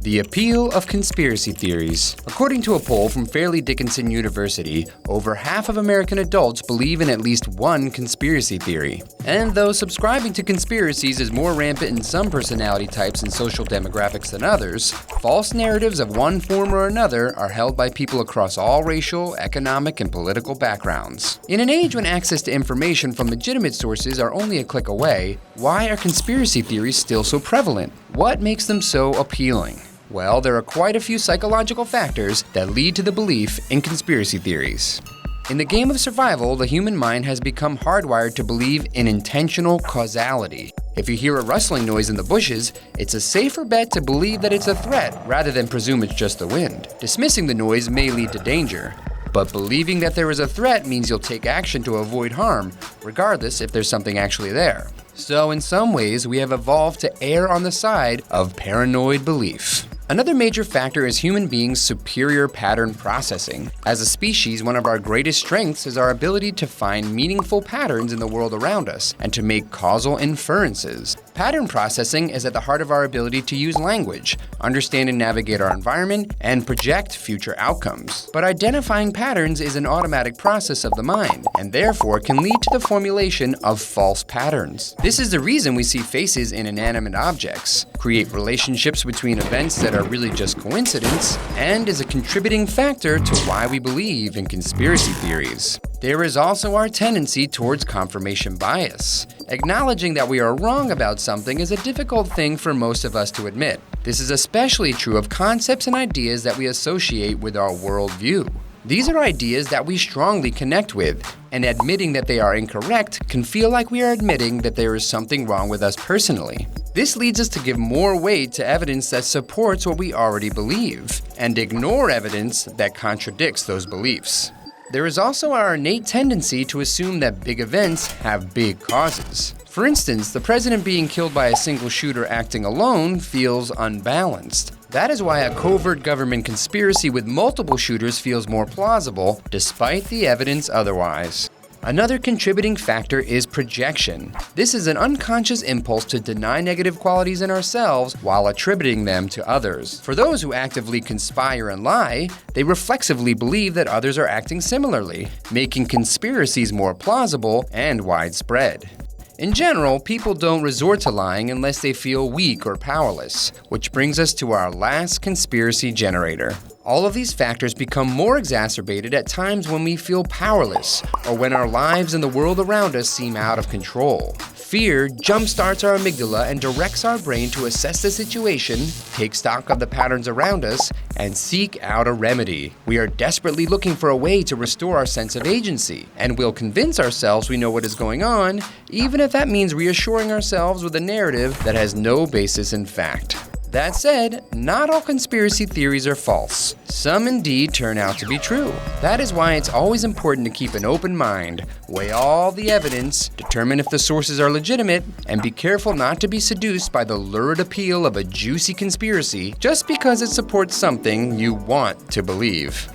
The appeal of conspiracy theories. According to a poll from Fairleigh Dickinson University, over half of American adults believe in at least one conspiracy theory. And though subscribing to conspiracies is more rampant in some personality types and social demographics than others, false narratives of one form or another are held by people across all racial, economic, and political backgrounds. In an age when access to information from legitimate sources are only a click away, why are conspiracy theories still so prevalent? What makes them so appealing? Well, there are quite a few psychological factors that lead to the belief in conspiracy theories. In the game of survival, the human mind has become hardwired to believe in intentional causality. If you hear a rustling noise in the bushes, it's a safer bet to believe that it's a threat rather than presume it's just the wind. Dismissing the noise may lead to danger, but believing that there is a threat means you'll take action to avoid harm, regardless if there's something actually there. So in some ways, we have evolved to err on the side of paranoid belief. Another major factor is human beings' superior pattern processing. As a species, one of our greatest strengths is our ability to find meaningful patterns in the world around us and to make causal inferences. Pattern processing is at the heart of our ability to use language, understand and navigate our environment, and project future outcomes. But identifying patterns is an automatic process of the mind, and therefore can lead to the formulation of false patterns. This is the reason we see faces in inanimate objects, create relationships between events that are really just coincidence, and is a contributing factor to why we believe in conspiracy theories. There is also our tendency towards confirmation bias. Acknowledging that we are wrong about something is a difficult thing for most of us to admit. This is especially true of concepts and ideas that we associate with our worldview. These are ideas that we strongly connect with, and admitting that they are incorrect can feel like we are admitting that there is something wrong with us personally. This leads us to give more weight to evidence that supports what we already believe, and ignore evidence that contradicts those beliefs. There is also our innate tendency to assume that big events have big causes. For instance, the president being killed by a single shooter acting alone feels unbalanced. That is why a covert government conspiracy with multiple shooters feels more plausible, despite the evidence otherwise. Another contributing factor is projection. This is an unconscious impulse to deny negative qualities in ourselves while attributing them to others. For those who actively conspire and lie, they reflexively believe that others are acting similarly, making conspiracies more plausible and widespread. In general, people don't resort to lying unless they feel weak or powerless, which brings us to our last conspiracy generator. All of these factors become more exacerbated at times when we feel powerless or when our lives and the world around us seem out of control. Fear jumpstarts our amygdala and directs our brain to assess the situation, take stock of the patterns around us, and seek out a remedy. We are desperately looking for a way to restore our sense of agency, and we'll convince ourselves we know what is going on, even if that means reassuring ourselves with a narrative that has no basis in fact. That said, not all conspiracy theories are false. Some indeed turn out to be true. That is why it's always important to keep an open mind, weigh all the evidence, determine if the sources are legitimate, and be careful not to be seduced by the lurid appeal of a juicy conspiracy just because it supports something you want to believe.